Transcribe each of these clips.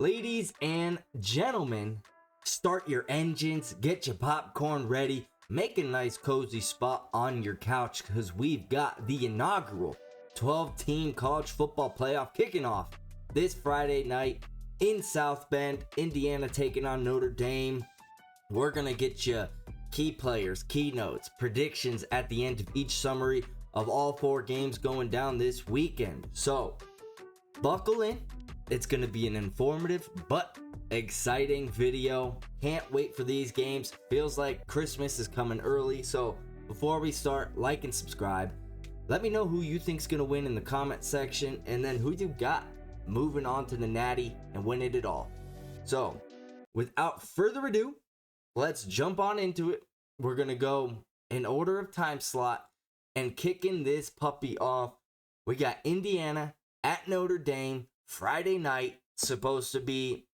Ladies and gentlemen, start your engines, get your popcorn ready, make a nice cozy spot on your couch because we've got the inaugural 12-team college football playoff kicking off this Friday night in South Bend, Indiana, taking on Notre Dame. We're going to get you key players, keynotes, predictions at the end of each summary of all four games going down this weekend. So, buckle in. It's going to be an informative but exciting video. Can't wait for these games. Feels like Christmas is coming early. So before we start, like and subscribe. Let me know who you think's going to win in the comment section, and then who you got moving on to the Natty and winning it all. So without further ado, let's jump on into it. We're going to go in order of time slot and kicking this puppy off. We got Indiana at Notre Dame. Friday night, supposed to be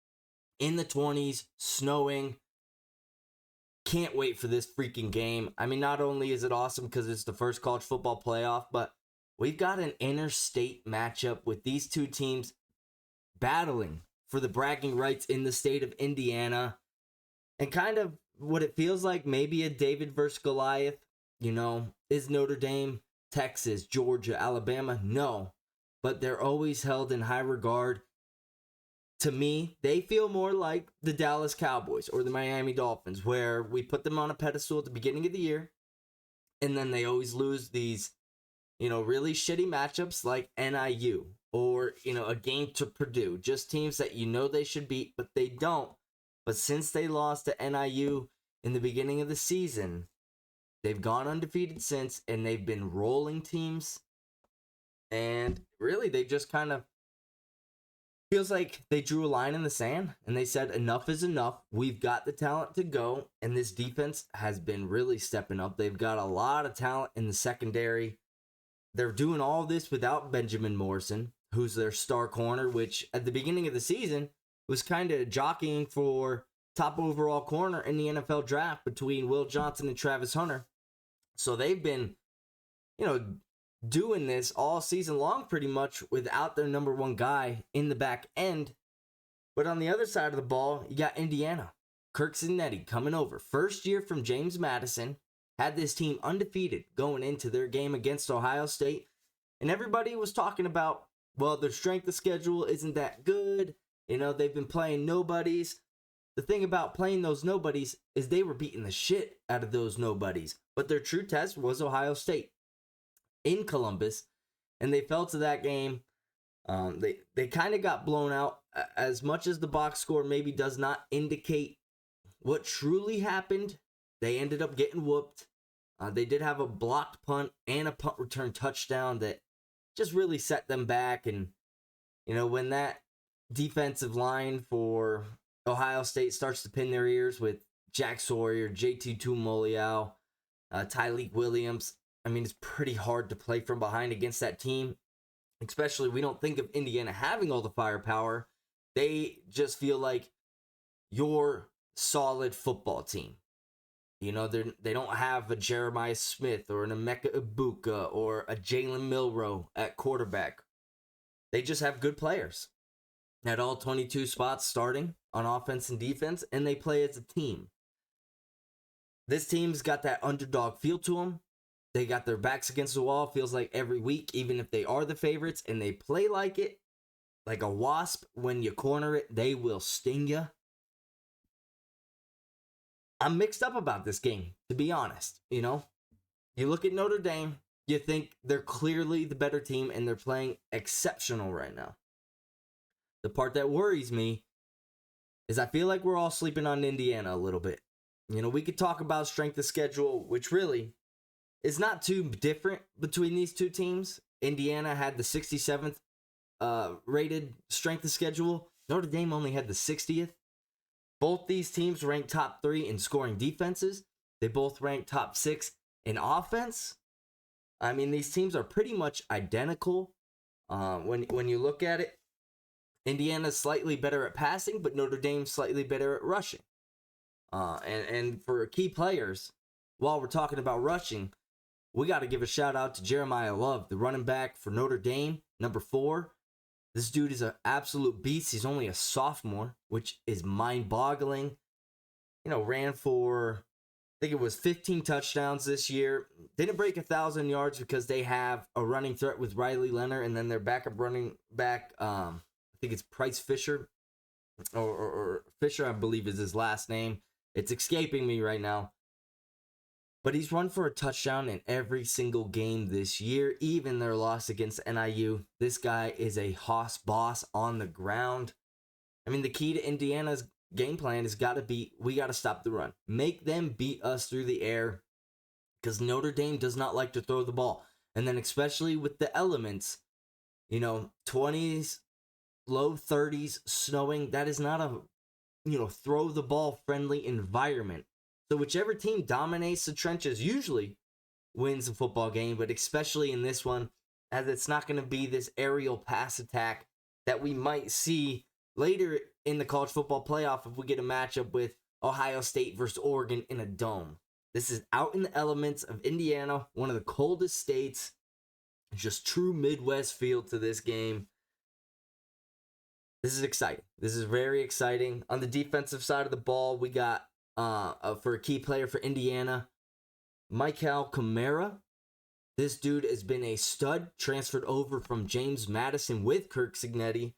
in the 20s, snowing. Can't wait for this freaking game. I mean, not only is it awesome because it's the first college football playoff, but we've got an interstate matchup with these two teams battling for the bragging rights in the state of Indiana. And kind of what it feels like, maybe a David versus Goliath. You know, is Notre Dame, Texas, Georgia, Alabama? No. But they're always held in high regard. To me, they feel more like the Dallas Cowboys or the Miami Dolphins, where we put them on a pedestal at the beginning of the year, and then they always lose these, really shitty matchups like NIU or, a game to Purdue. Just teams that they should beat, but they don't. But since they lost to NIU in the beginning of the season, they've gone undefeated since, and they've been rolling teams. And really, they just kind of feels like they drew a line in the sand and they said, enough is enough. We've got the talent to go. And this defense has been really stepping up. They've got a lot of talent in the secondary. They're doing all this without Benjamin Morrison, who's their star corner, which at the beginning of the season was kind of jockeying for top overall corner in the NFL draft between Will Johnson and Travis Hunter. So they've been, doing this all season long pretty much without their number one guy in the back end. But on the other side of the ball, you got Indiana. Kirk Cincinnati coming over. First year from James Madison. Had this team undefeated going into their game against Ohio State. And everybody was talking about, well, their strength of schedule isn't that good. They've been playing nobodies. The thing about playing those nobodies is they were beating the shit out of those nobodies. But their true test was Ohio State in Columbus, and they fell to that game. They kind of got blown out. As much as the box score maybe does not indicate what truly happened, they ended up getting whooped. They did have a blocked punt and a punt return touchdown that just really set them back. And, when that defensive line for Ohio State starts to pin their ears with Jack Sawyer, JT Tuimoloau, Tyleik Williams, I mean, it's pretty hard to play from behind against that team. Especially, we don't think of Indiana having all the firepower. They just feel like your solid football team. They don't have a Jeremiah Smith or an Emeka Ibuka or a Jalen Milroe at quarterback. They just have good players at all 22 spots starting on offense and defense, and they play as a team. This team's got that underdog feel to them. They got their backs against the wall, feels like every week, even if they are the favorites, and they play like it, like a wasp. When you corner it, they will sting you. I'm mixed up about this game, to be honest. You look at Notre Dame, you think they're clearly the better team, and they're playing exceptional right now. The part that worries me is I feel like we're all sleeping on Indiana a little bit. We could talk about strength of schedule, which really is not too different between these two teams. Indiana had the 67th rated strength of schedule. Notre Dame only had the 60th. Both these teams ranked top 3 in scoring defenses. They both ranked top 6 in offense. I mean, these teams are pretty much identical. When you look at it, Indiana's slightly better at passing, but Notre Dame's slightly better at rushing. And for key players, while we're talking about rushing, we got to give a shout out to Jeremiah Love, the running back for Notre Dame, number 4. This dude is an absolute beast. He's only a sophomore, which is mind-boggling. Ran for, I think it was 15 touchdowns this year. Didn't break 1,000 yards because they have a running threat with Riley Leonard, and then their backup running back, I think it's Price Fisher, or Fisher, I believe is his last name. It's escaping me right now. But he's run for a touchdown in every single game this year, even their loss against NIU. This guy is a hoss boss on the ground. I mean, the key to Indiana's game plan has got to be, we got to stop the run. Make them beat us through the air, because Notre Dame does not like to throw the ball. And then especially with the elements, 20s, low 30s, snowing, that is not a, throw the ball friendly environment. So whichever team dominates the trenches usually wins the football game, but especially in this one, as it's not going to be this aerial pass attack that we might see later in the college football playoff if we get a matchup with Ohio State versus Oregon in a dome. This is out in the elements of Indiana, one of the coldest states. Just true Midwest feel to this game. This is exciting. This is very exciting. On the defensive side of the ball, we got for a key player for Indiana, Michael Kamara. This dude has been a stud, transferred over from James Madison with Kirk Cignetti.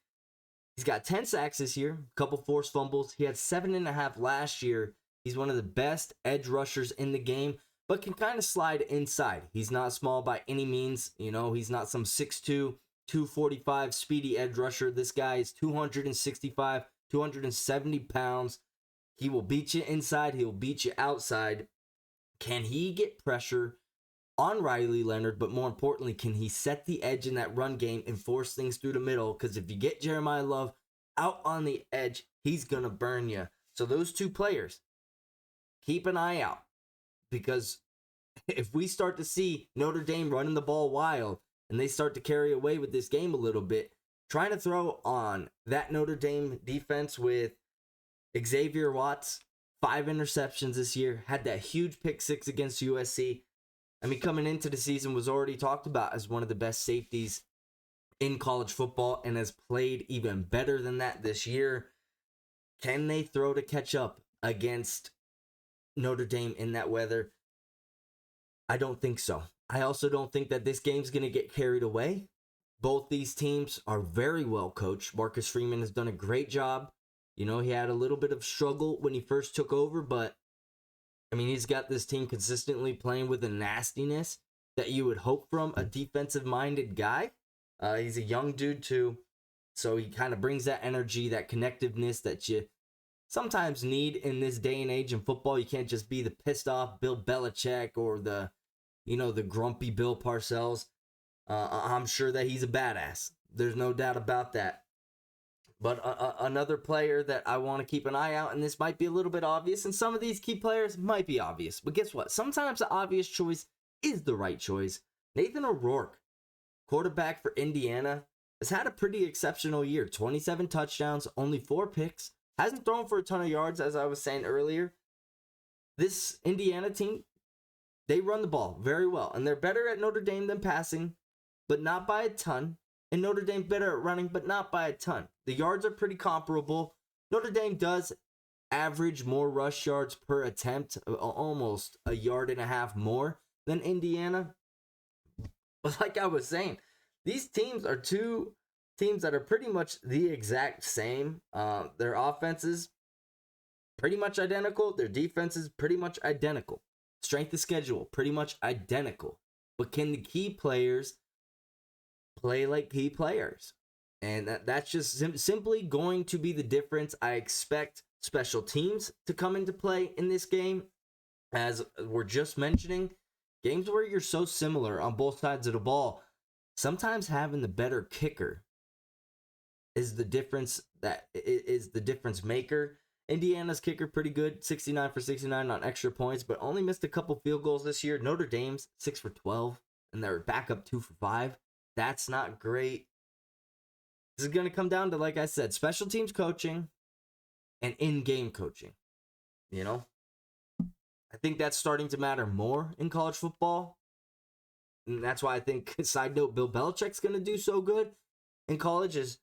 He's got 10 sacks this year, a couple forced fumbles. He had 7.5 last year. He's one of the best edge rushers in the game, but can kind of slide inside. He's not small by any means. He's not some 6'2", 245 speedy edge rusher. This guy is 265, 270 pounds. He will beat you inside. He will beat you outside. Can he get pressure on Riley Leonard? But more importantly, can he set the edge in that run game and force things through the middle? Because if you get Jeremiah Love out on the edge, he's going to burn you. So those two players, keep an eye out. Because if we start to see Notre Dame running the ball wild and they start to carry away with this game a little bit, trying to throw on that Notre Dame defense with Xavier Watts, 5 interceptions this year, had that huge pick 6 against USC. I mean, coming into the season was already talked about as one of the best safeties in college football and has played even better than that this year. Can they throw to catch up against Notre Dame in that weather? I don't think so. I also don't think that this game's going to get carried away. Both these teams are very well coached. Marcus Freeman has done a great job. He had a little bit of struggle when he first took over, but I mean, he's got this team consistently playing with a nastiness that you would hope from a defensive-minded guy. He's a young dude, too, so he kind of brings that energy, that connectiveness that you sometimes need in this day and age in football. You can't just be the pissed-off Bill Belichick or the grumpy Bill Parcells. I'm sure that he's a badass. There's no doubt about that. But another player that I want to keep an eye out, and this might be a little bit obvious, and some of these key players might be obvious, but guess what? Sometimes the obvious choice is the right choice. Nathan O'Rourke, quarterback for Indiana, has had a pretty exceptional year. 27 touchdowns, only 4 picks. Hasn't thrown for a ton of yards, as I was saying earlier. This Indiana team, they run the ball very well, and they're better at Notre Dame than passing, but not by a ton. And Notre Dame better at running, but not by a ton. The yards are pretty comparable. Notre Dame does average more rush yards per attempt, almost 1.5 yards more than Indiana. But like I was saying, these teams are two teams that are pretty much the exact same. Their offenses pretty much identical. Their defenses pretty much identical. Strength of schedule pretty much identical. But can the key players play like key players? And that's just simply going to be the difference. I expect special teams to come into play in this game. As we're just mentioning, games where you're so similar on both sides of the ball, sometimes having the better kicker is the difference maker. Indiana's kicker pretty good, 69 for 69 on extra points, but only missed a couple field goals this year. Notre Dame's 6 for 12, and they're back up 2 for 5. That's not great. This is going to come down to, like I said, special teams coaching and in-game coaching. I think that's starting to matter more in college football. And that's why I think, side note, Bill Belichick's going to do so good in college, is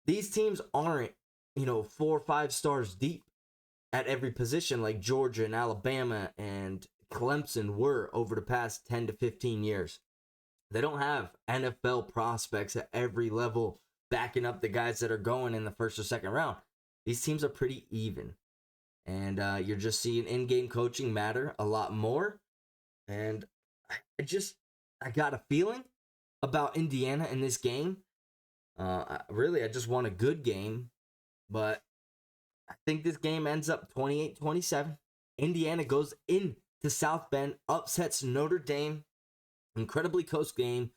these teams aren't, 4 or 5 stars deep at every position like Georgia and Alabama and Clemson were over the past 10 to 15 years. They don't have NFL prospects at every level backing up the guys that are going in the first or second round. These teams are pretty even. And you're just seeing in-game coaching matter a lot more. And I got a feeling about Indiana in this game. I just want a good game. But I think this game ends up 28-27. Indiana goes into South Bend, upsets Notre Dame. Incredibly close game.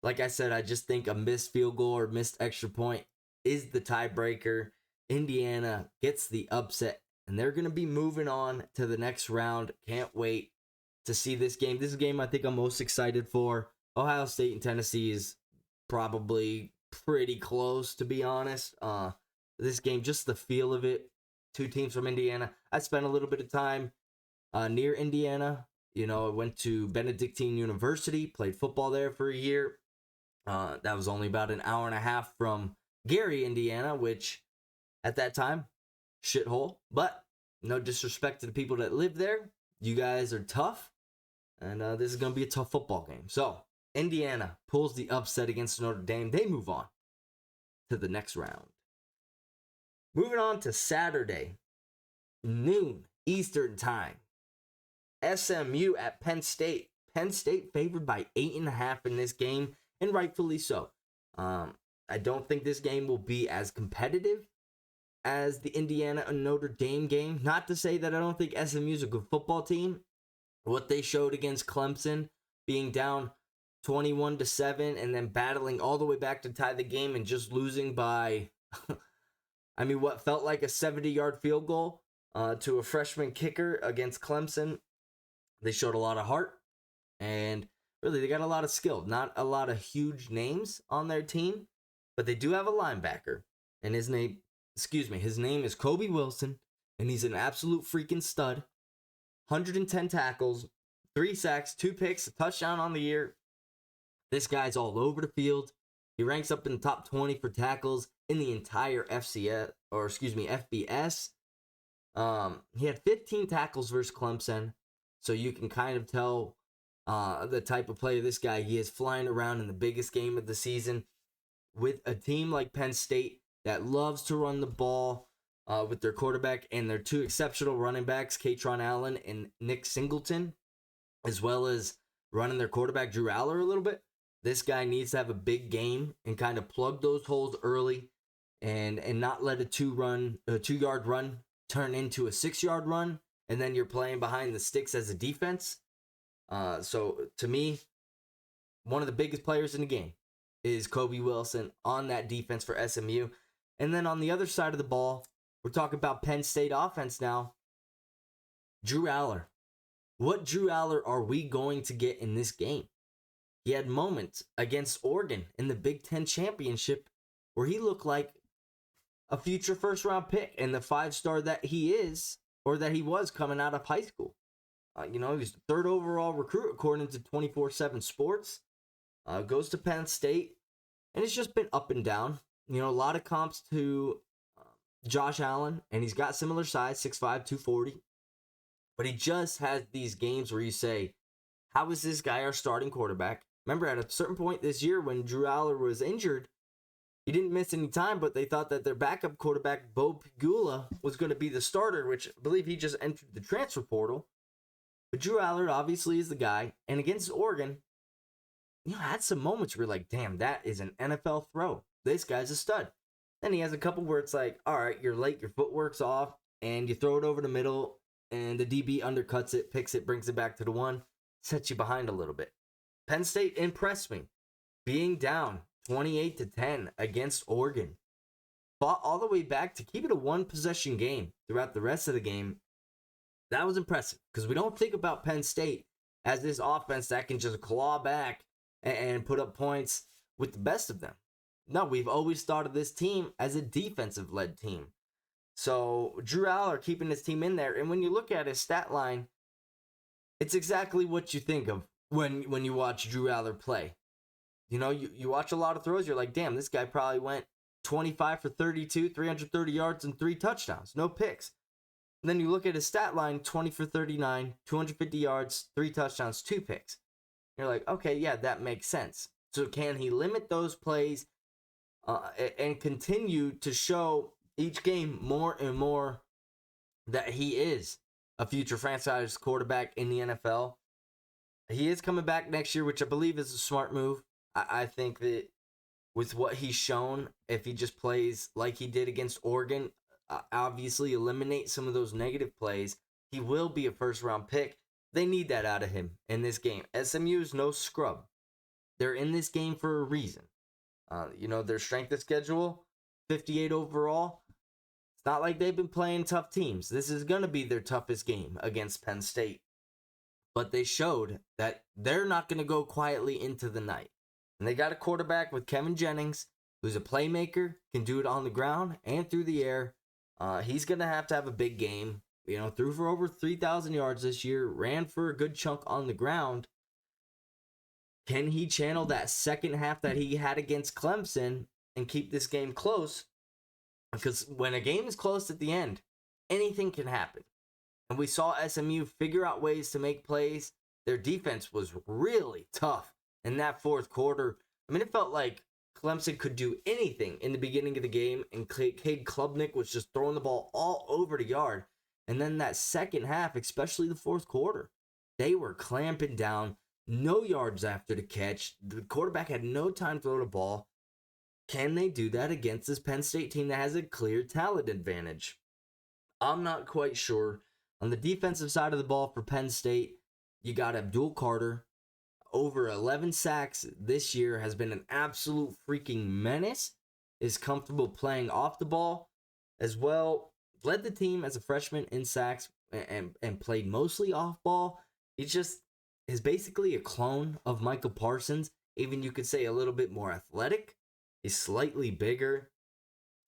Like I said, I just think a missed field goal or missed extra point is the tiebreaker. Indiana gets the upset, and they're going to be moving on to the next round. Can't wait to see this game. This is a game I think I'm most excited for. Ohio State and Tennessee is probably pretty close, to be honest. This game, just the feel of it. 2 teams from Indiana. I spent a little bit of time near Indiana. I went to Benedictine University, played football there for a year. That was only about an hour and a half from Gary, Indiana, which at that time, shithole. But no disrespect to the people that live there. You guys are tough. And this is going to be a tough football game. So, Indiana pulls the upset against Notre Dame. They move on to the next round. Moving on to Saturday, noon Eastern time. SMU at Penn State. Penn State favored by 8.5 in this game, and rightfully so. I don't think this game will be as competitive as the Indiana and Notre Dame game. Not to say that I don't think SMU is a good football team. What they showed against Clemson, being down 21-7 and then battling all the way back to tie the game and just losing by, what felt like a 70-yard field goal to a freshman kicker against Clemson. They showed a lot of heart, and really, they got a lot of skill. Not a lot of huge names on their team, but they do have a linebacker, and his name is Kobe Wilson, and he's an absolute freaking stud. 110 tackles, 3 sacks, 2 picks, a touchdown on the year. This guy's all over the field. He ranks up in the top 20 for tackles in the entire FBS. He had 15 tackles versus Clemson, so you can kind of tell the type of player this guy he is, flying around in the biggest game of the season with a team like Penn State that loves to run the ball with their quarterback and their 2 exceptional running backs, Katron Allen and Nick Singleton, as well as running their quarterback, Drew Aller, a little bit. This guy needs to have a big game and kind of plug those holes early and not let a 2-yard run turn into a 6-yard run, and then you're playing behind the sticks as a defense. So to me, one of the biggest players in the game is Kobe Wilson on that defense for SMU. And then on the other side of the ball, we're talking about Penn State offense now. Drew Aller. What Drew Aller are we going to get in this game? He had moments against Oregon in the Big Ten Championship where he looked like a future first-round pick and the 5-star that he is, or that he was coming out of high school. He was the 3rd overall recruit according to 24/7 Sports. Goes to Penn State, and it's just been up and down. A lot of comps to Josh Allen, and he's got similar size, 6'5", 240. But he just has these games where you say, how is this guy our starting quarterback? Remember, at a certain point this year when Drew Aller was injured, he didn't miss any time, but they thought that their backup quarterback, Bo Pegula, was going to be the starter, which I believe he just entered the transfer portal. But Drew Aller obviously is the guy. And against Oregon, had some moments where you're like, damn, that is an NFL throw. This guy's a stud. Then he has a couple where it's like, all right, you're late, your footwork's off, and you throw it over the middle, and the DB undercuts it, picks it, brings it back to the 1, sets you behind a little bit. Penn State impressed me, being down 28-10 against Oregon. Fought all the way back to keep it a 1-possession game throughout the rest of the game. That was impressive, because we don't think about Penn State as this offense that can just claw back and put up points with the best of them. No, we've always thought of this team as a defensive-led team. So Drew Aller keeping his team in there, and when you look at his stat line, it's exactly what you think of when you watch Drew Aller play. You watch a lot of throws, you're like, damn, this guy probably went 25 for 32, 330 yards, and 3 touchdowns. No picks. And then you look at his stat line, 20 for 39, 250 yards, 3 touchdowns, 2 picks. You're like, okay, yeah, that makes sense. So can he limit those plays and continue to show each game more and more that he is a future franchise quarterback in the NFL? He is coming back next year, which I believe is a smart move. I think that with what he's shown, if he just plays like he did against Oregon, obviously eliminate some of those negative plays, he will be a first-round pick. They need that out of him in this game. SMU is no scrub. They're in this game for a reason. Their strength of schedule, 58 overall. It's not like they've been playing tough teams. This is going to be their toughest game against Penn State. But they showed that they're not going to go quietly into the night. And they got a quarterback with Kevin Jennings, who's a playmaker, can do it on the ground and through the air. He's going to have a big game. Threw for over 3,000 yards this year, ran for a good chunk on the ground. Can he channel that second half that he had against Clemson and keep this game close? Because when a game is close at the end, anything can happen. And we saw SMU figure out ways to make plays. Their defense was really tough in that fourth quarter. I mean, it felt like Clemson could do anything in the beginning of the game, and Cade Klubnik was just throwing the ball all over the yard. And then that second half, especially the fourth quarter, they were clamping down, no yards after the catch. The quarterback had no time to throw the ball. Can they do that against this Penn State team that has a clear talent advantage? I'm not quite sure. On the defensive side of the ball for Penn State, you got Abdul Carter. Over 11 sacks this year, has been an absolute freaking menace. Is comfortable playing off the ball as well. Led the team as a freshman in sacks and played mostly off ball. He just is basically a clone of Michael Parsons. Even you could say a little bit more athletic. He's slightly bigger.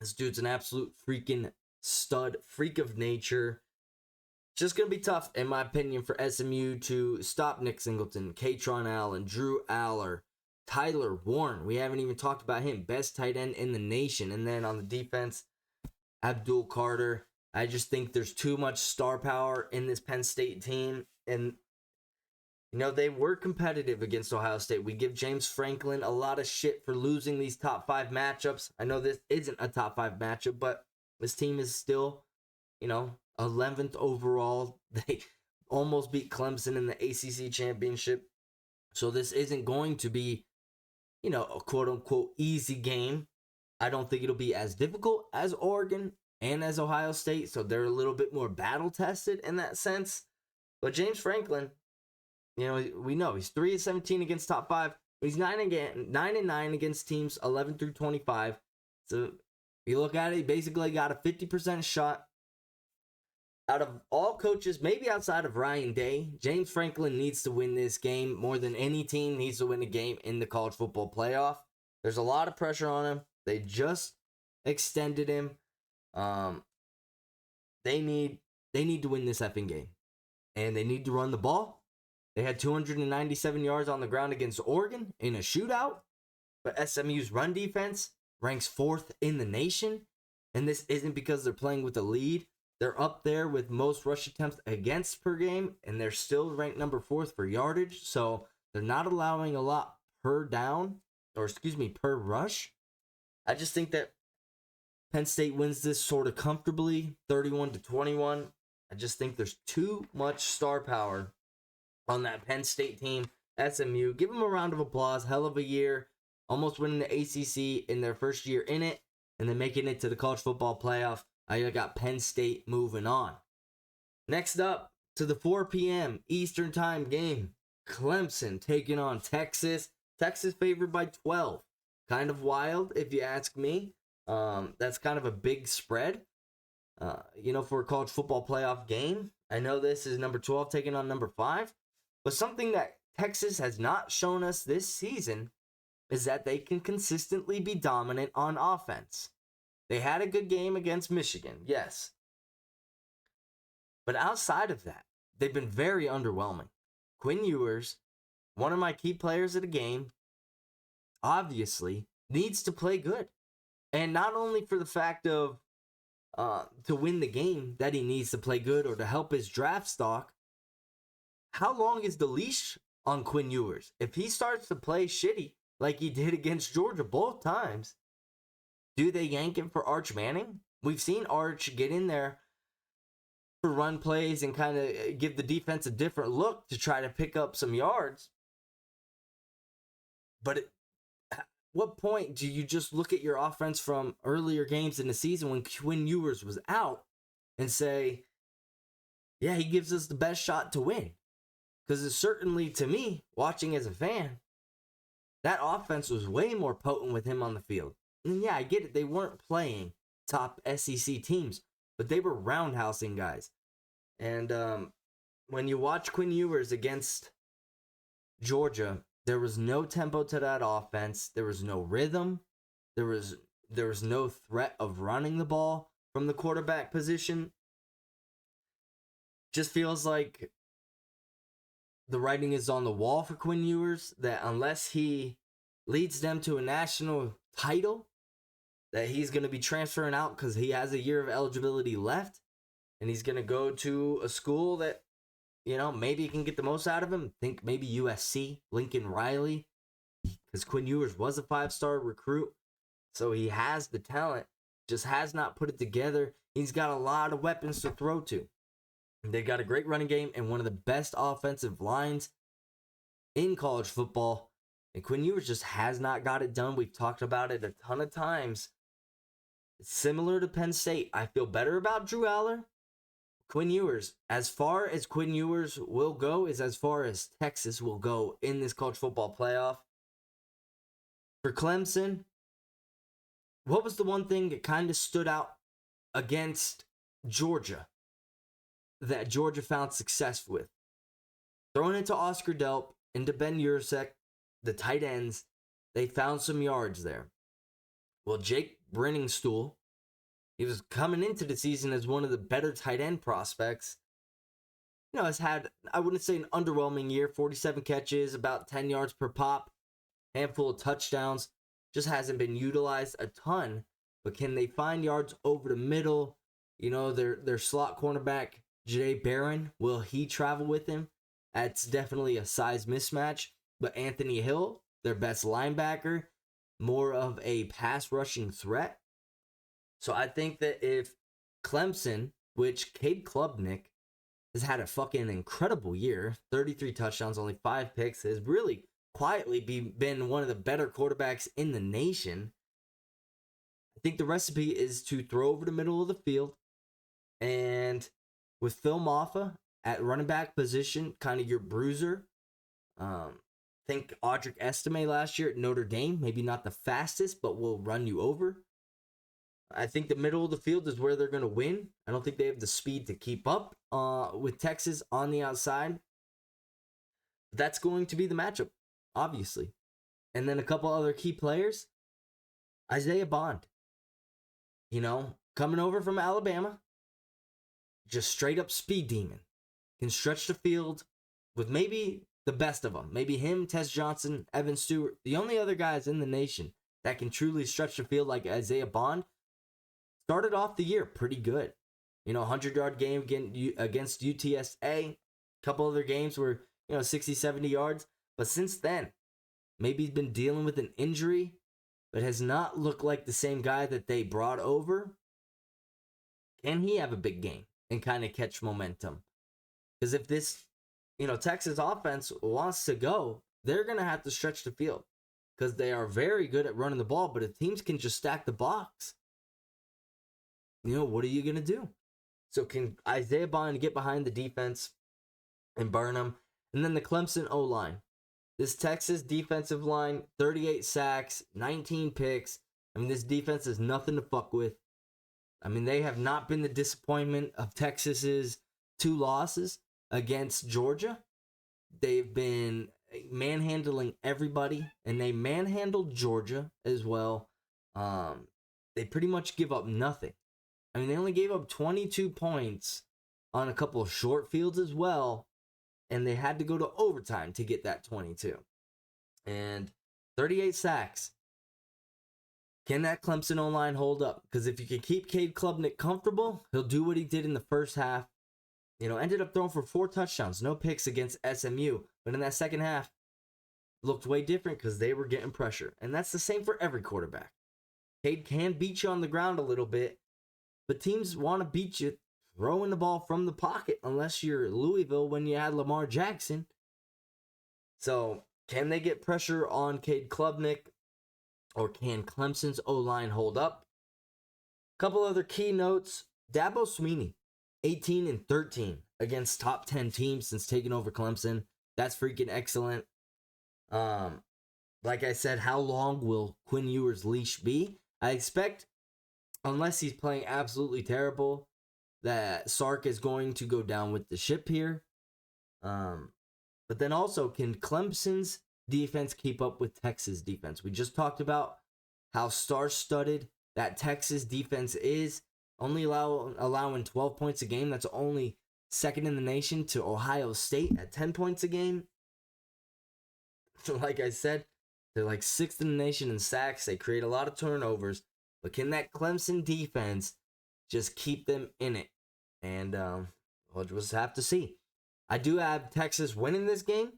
This dude's an absolute freaking stud, freak of nature. Just going to be tough, in my opinion, for SMU to stop Nick Singleton, Katron Allen, Drew Aller, Tyler Warren. We haven't even talked about him. Best tight end in the nation. And then on the defense, Abdul Carter. I just think there's too much star power in this Penn State team. And, they were competitive against Ohio State. We give James Franklin a lot of shit for losing these top 5 matchups. I know this isn't a top 5 matchup, but this team is still, 11th overall. They almost beat Clemson in the ACC championship. So this isn't going to be, a quote-unquote easy game. I don't think it'll be as difficult as Oregon and as Ohio State. So they're a little bit more battle-tested in that sense. But James Franklin, we know he's 3-17 against top 5. He's 9-9 against teams 11 through 25. So if you look at it, he basically got a 50% shot. Out of all coaches, maybe outside of Ryan Day, James Franklin needs to win this game more than any team needs to win a game in the college football playoff. There's a lot of pressure on him. They just extended him. They need to win this effing game. And they need to run the ball. They had 297 yards on the ground against Oregon in a shootout. But SMU's run defense ranks 4th in the nation. And this isn't because they're playing with a lead. They're up there with most rush attempts against per game, and they're still ranked number 4th for yardage. So they're not allowing a lot per rush. I just think that Penn State wins this sort of comfortably, 31-21. I just think there's too much star power on that Penn State team. SMU, give them a round of applause. Hell of a year. Almost winning the ACC in their first year in it, and then making it to the college football playoff. I got Penn State moving on. Next up, to the 4 p.m. Eastern Time game. Clemson taking on Texas. Texas favored by 12. Kind of wild, if you ask me. That's kind of a big spread, for a college football playoff game. I know this is number 12 taking on number 5. But something that Texas has not shown us this season is that they can consistently be dominant on offense. They had a good game against Michigan, yes. But outside of that, they've been very underwhelming. Quinn Ewers, one of my key players of the game, obviously needs to play good. And not only for the fact of to win the game that he needs to play good or to help his draft stock, how long is the leash on Quinn Ewers? If he starts to play shitty like he did against Georgia both times, do they yank him for Arch Manning? We've seen Arch get in there for run plays and kind of give the defense a different look to try to pick up some yards. But at what point do you just look at your offense from earlier games in the season when Quinn Ewers was out and say, yeah, he gives us the best shot to win? Because it's certainly, to me, watching as a fan, that offense was way more potent with him on the field. And yeah, I get it. They weren't playing top SEC teams, but they were roundhousing guys. And when you watch Quinn Ewers against Georgia, there was no tempo to that offense. There was no rhythm. There was no threat of running the ball from the quarterback position. Just feels like the writing is on the wall for Quinn Ewers, that unless he leads them to a national title, that he's going to be transferring out because he has a year of eligibility left, and he's going to go to a school that, you know, maybe can get the most out of him. Think maybe USC, Lincoln Riley, because Quinn Ewers was a 5-star recruit, so he has the talent, just has not put it together. He's got a lot of weapons to throw to. They got a great running game and one of the best offensive lines in college football. And Quinn Ewers just has not got it done. We've talked about it a ton of times. It's similar to Penn State. I feel better about Drew Aller. Quinn Ewers, as far as Quinn Ewers will go, is as far as Texas will go in this college football playoff. For Clemson, what was the one thing that kind of stood out against Georgia that Georgia found success with? Throwing it to Oscar Delp, into Ben Yurcek, the tight ends, they found some yards there. Well, Jake Brenningstool, he was coming into the season as one of the better tight end prospects. You know, has had, I wouldn't say an underwhelming year, 47 catches, about 10 yards per pop, handful of touchdowns, just hasn't been utilized a ton. But can they find yards over the middle? You know, their slot cornerback, Jay Barron, will he travel with him? That's definitely a size mismatch. But Anthony Hill, their best linebacker, more of a pass rushing threat. So I think that if Clemson, which Cade Klubnik has had a fucking incredible year, 33 touchdowns, only 5 picks, has really quietly been one of the better quarterbacks in the nation. I think the recipe is to throw over the middle of the field, and with Phil Maffa at running back position, kind of your bruiser. Think Audric Estime last year at Notre Dame, maybe not the fastest, but will run you over. I think the middle of the field is where they're going to win. I don't think they have the speed to keep up with Texas on the outside. That's going to be the matchup, obviously. And then a couple other key players. Isaiah Bond, you know, coming over from Alabama, just straight up speed demon. Can stretch the field with maybe the best of them. Maybe him, Tess Johnson, Evan Stewart. The only other guys in the nation that can truly stretch the field like Isaiah Bond. Started off the year pretty good. You know, 100-yard game against UTSA. A couple other games were, 60, 70 yards. But since then, maybe he's been dealing with an injury, but has not looked like the same guy that they brought over. Can he have a big game and kind of catch momentum? Because if this, Texas offense wants to go, they're going to have to stretch the field. Because they are very good at running the ball, but if teams can just stack the box, what are you going to do? So can Isaiah Bond get behind the defense and burn them? And then the Clemson O-line. This Texas defensive line, 38 sacks, 19 picks. This defense is nothing to fuck with. They have not been the disappointment of Texas's 2 losses against Georgia. They've been manhandling everybody, and they manhandled Georgia as well. They pretty much give up nothing. They only gave up 22 points on a couple of short fields as well, and they had to go to overtime to get that 22. And 38 sacks. Can that Clemson O-line hold up? Because if you can keep Cade Klubnik comfortable, he'll do what he did in the first half. Ended up throwing for 4 touchdowns, no picks against SMU. But in that second half, looked way different because they were getting pressure. And that's the same for every quarterback. Cade can beat you on the ground a little bit, but teams want to beat you throwing the ball from the pocket unless you're Louisville when you had Lamar Jackson. So, can they get pressure on Cade Klubnik? Or can Clemson's O-line hold up? Couple other key notes. Dabo Swinney, 18-13 against top 10 teams since taking over Clemson. That's freaking excellent. Like I said, how long will Quinn Ewers' leash be? I expect, unless he's playing absolutely terrible, that Sark is going to go down with the ship here. But then also, can Clemson's defense keep up with Texas defense? We just talked about how star-studded that Texas defense is, only allowing 12 points a game. That's only second in the nation to Ohio State at 10 points a game. Like I said, they're like 6th in the nation in sacks. They create a lot of turnovers. But can that Clemson defense just keep them in it? And we'll just have to see. I do have Texas winning this game,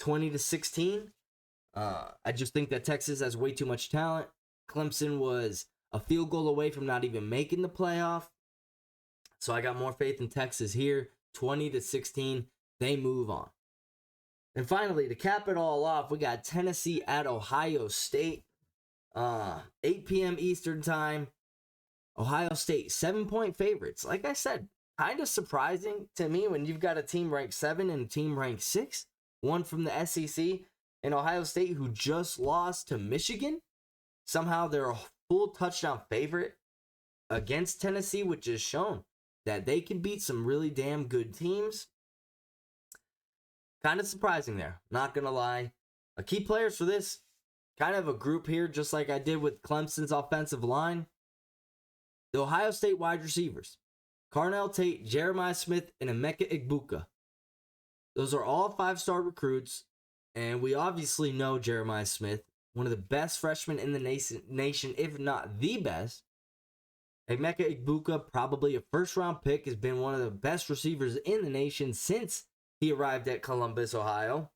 20-16. I just think that Texas has way too much talent. Clemson was a field goal away from not even making the playoff. So I got more faith in Texas here. 20-16. They move on. And finally, to cap it all off, we got Tennessee at Ohio State. 8 p.m. Eastern time. Ohio State, 7-point favorites. Like I said, kind of surprising to me when you've got a team ranked 7 and a team ranked 6. One from the SEC, and Ohio State, who just lost to Michigan. Somehow they're a full touchdown favorite against Tennessee, which has shown that they can beat some really damn good teams. Kind of surprising there, not going to lie. Key players for this, kind of a group here, just like I did with Clemson's offensive line. The Ohio State wide receivers, Carnell Tate, Jeremiah Smith, and Emeka Egbuka. Those are all 5-star recruits, and we obviously know Jeremiah Smith, one of the best freshmen in the nation, if not the best. Emeka Egbuka, probably a first-round pick, has been one of the best receivers in the nation since he arrived at Columbus, Ohio.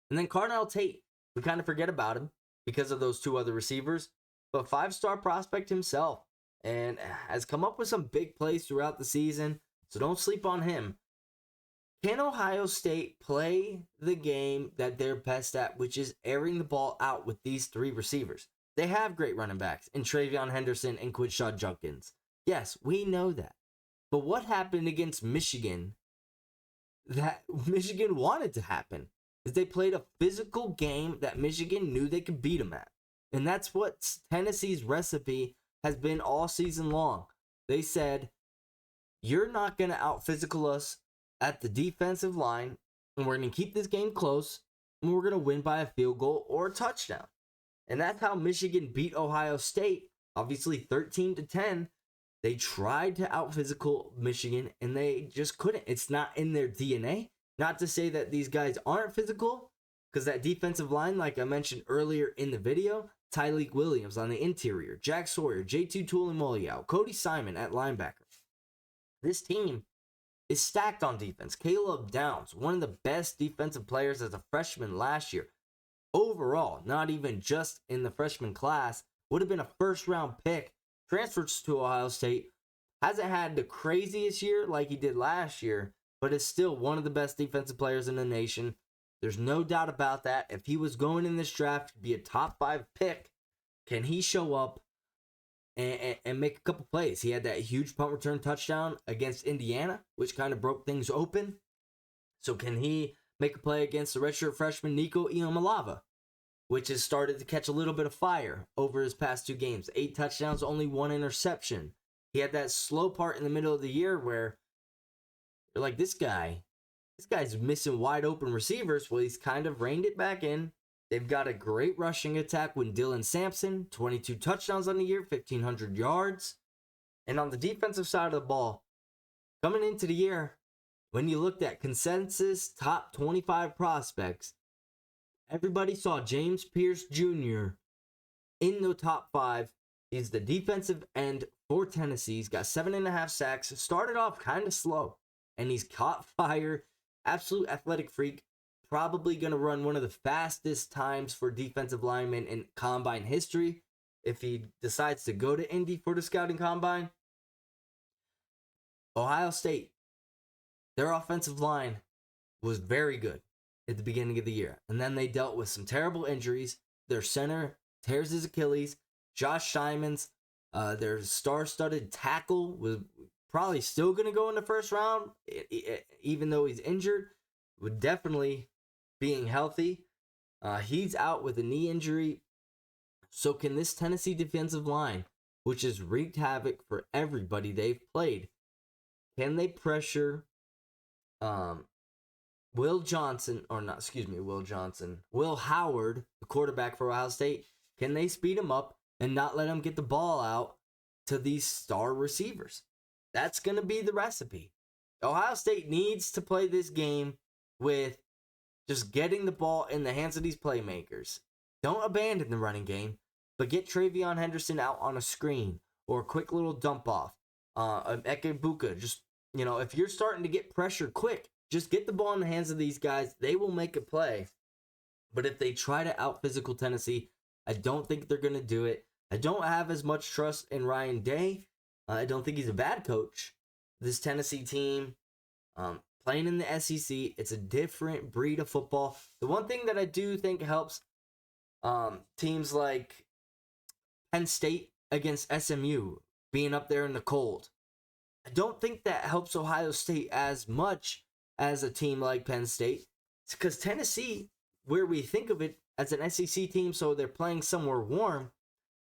And then Carnell Tate, we kind of forget about him because of those 2 other receivers, but 5-star prospect himself, and has come up with some big plays throughout the season, so don't sleep on him. Can Ohio State play the game that they're best at, which is airing the ball out with these 3 receivers? They have great running backs in Travion Henderson and Quinshon Judkins. Yes, we know that. But what happened against Michigan that Michigan wanted to happen is they played a physical game that Michigan knew they could beat them at. And that's what Tennessee's recipe has been all season long. They said, you're not going to out-physical us at the defensive line, and we're going to keep this game close, and we're going to win by a field goal or a touchdown. And that's how Michigan beat Ohio State, obviously 13-10. They tried to out-physical Michigan, and they just couldn't. It's not in their DNA. Not to say that these guys aren't physical, because that defensive line, like I mentioned earlier in the video, Tyleik Williams on the interior, Jack Sawyer, J2 Tuilimoloau, Cody Simon at linebacker. This team is stacked on defense. Caleb Downs, one of the best defensive players as a freshman last year. Overall, not even just in the freshman class, would have been a first-round pick. Transfers to Ohio State. Hasn't had the craziest year like he did last year, but is still one of the best defensive players in the nation. There's no doubt about that. If he was going in this draft to be a top 5 pick, can he show up and make a couple plays? He had that huge punt return touchdown against Indiana, which kind of broke things open. So can he make a play against the redshirt freshman Nico Iamaleava, which has started to catch a little bit of fire over his past 2 games. 8 touchdowns, only 1 interception. He had that slow part in the middle of the year where you're like, this guy's missing wide open receivers. Well, he's kind of reined it back in. They've got a great rushing attack with Dylan Sampson, 22 touchdowns on the year, 1,500 yards. And on the defensive side of the ball, coming into the year, when you looked at consensus top 25 prospects, everybody saw James Pierce Jr. in the top 5. He's the defensive end for Tennessee. He's got 7.5 sacks. Started off kind of slow, and he's caught fire. Absolute athletic freak. Probably going to run one of the fastest times for defensive linemen in combine history if he decides to go to Indy for the scouting combine. Ohio State, their offensive line was very good at the beginning of the year. And then they dealt with some terrible injuries. Their center tears his Achilles. Josh Simons, their star-studded tackle, was probably still going to go in the first round, even though he's injured. Would definitely being healthy. He's out with a knee injury. So can this Tennessee defensive line, which has wreaked havoc for everybody they've played, can they pressure Will Howard, the quarterback for Ohio State? Can they speed him up and not let him get the ball out to these star receivers? That's going to be the recipe. Ohio State needs to play this game with just getting the ball in the hands of these playmakers. Don't abandon the running game, but get Travion Henderson out on a screen or a quick little dump off. Ekebuka, just, if you're starting to get pressure quick, just get the ball in the hands of these guys. They will make a play. But if they try to out-physical Tennessee, I don't think they're going to do it. I don't have as much trust in Ryan Day. I don't think he's a bad coach. This Tennessee team, playing in the SEC, it's a different breed of football. The one thing that I do think helps teams like Penn State against SMU being up there in the cold, I don't think that helps Ohio State as much as a team like Penn State. It's because Tennessee, where we think of it as an SEC team, so they're playing somewhere warm,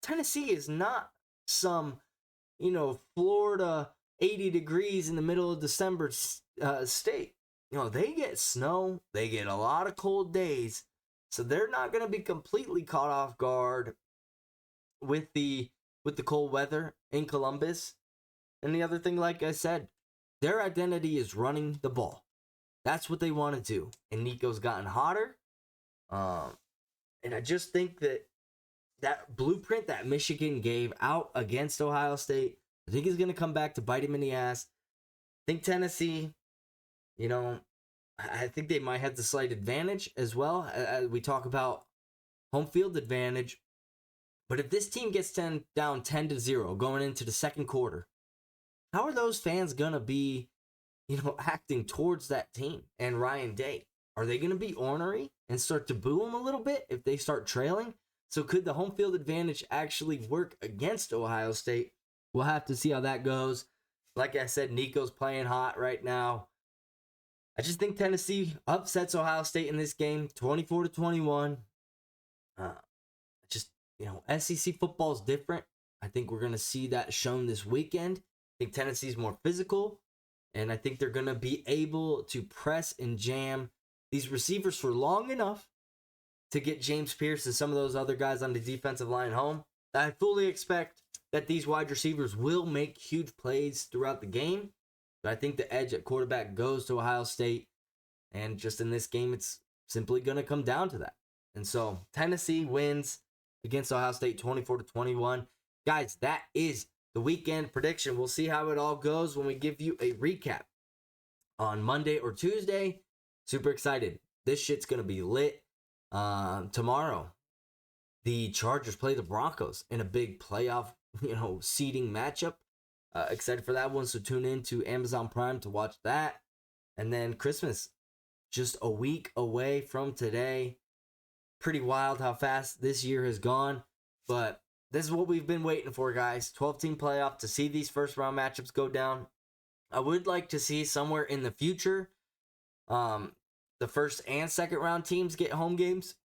Tennessee is not some, Florida 80 degrees in the middle of December state. They get snow. They get a lot of cold days. So they're not going to be completely caught off guard with the cold weather in Columbus. And the other thing, like I said, their identity is running the ball. That's what they want to do. And Nico's gotten hotter. And I just think that blueprint that Michigan gave out against Ohio State, I think is going to come back to bite him in the ass. I think Tennessee, I think they might have the slight advantage as well. We talk about home field advantage. But if this team gets down 10-0 going into the second quarter, how are those fans going to be, acting towards that team and Ryan Day? Are they going to be ornery and start to boo him a little bit if they start trailing? So could the home field advantage actually work against Ohio State? We'll have to see how that goes. Like I said, Nico's playing hot right now. I just think Tennessee upsets Ohio State in this game, 24-21. SEC football is different. I think we're going to see that shown this weekend. I think Tennessee's more physical, and I think they're going to be able to press and jam these receivers for long enough to get James Pierce and some of those other guys on the defensive line home. I fully expect that these wide receivers will make huge plays throughout the game, but I think the edge at quarterback goes to Ohio State, and just in this game, it's simply going to come down to that. And so Tennessee wins against Ohio State 24-21. Guys, that is the weekend prediction. We'll see how it all goes when we give you a recap on Monday or Tuesday. Super excited. This shit's going to be lit. Tomorrow, the Chargers play the Broncos in a big playoff, seeding matchup. Excited for that one, so tune in to Amazon Prime to watch that. And then Christmas, just a week away from today. Pretty wild how fast this year has gone, but this is what we've been waiting for, guys. 12-team playoff to see these first-round matchups go down. I would like to see somewhere in the future the first and second-round teams get home games,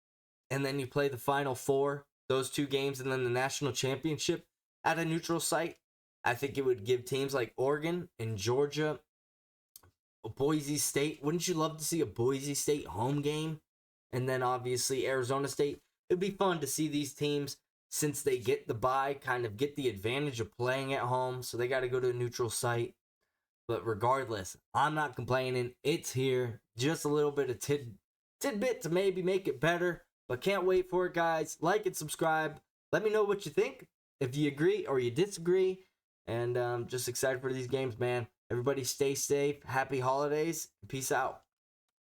and then you play the final four, those two games, and then the national championship at a neutral site. I think it would give teams like Oregon and Georgia, Boise State. Wouldn't you love to see a Boise State home game? And then obviously Arizona State. It'd be fun to see these teams, since they get the bye, kind of get the advantage of playing at home. So they got to go to a neutral site. But regardless, I'm not complaining. It's here. Just a little bit of tidbit to maybe make it better. But can't wait for it, guys. Like and subscribe. Let me know what you think, if you agree or you disagree. And just excited for these games, man. Everybody stay safe. Happy holidays. Peace out.